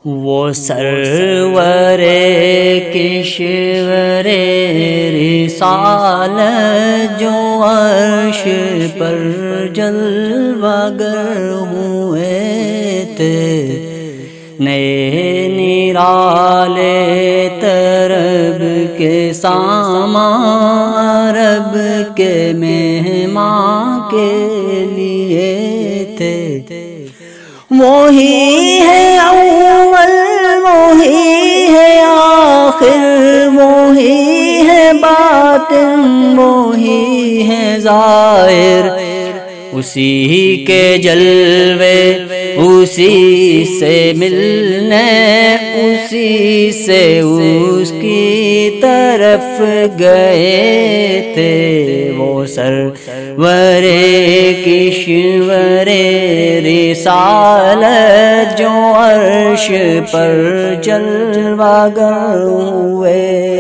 وہ سرور کشور رسالت جو عرش پر جلوہ گر ہوئے تھے، نئے نرالے طرب کے سامان عرب کے مہمان کے لیے تھے۔ وہی ہے اول، وہی ہے آخر، وہی ہے باطن، وہی ہے ظاہر، اسی کے جلوے اسی سے ملنے، اسی سے اس کی طرف گئے تھے۔ وہ سرور کشور رسالت جو عرش پر جلوہ گر ہوئے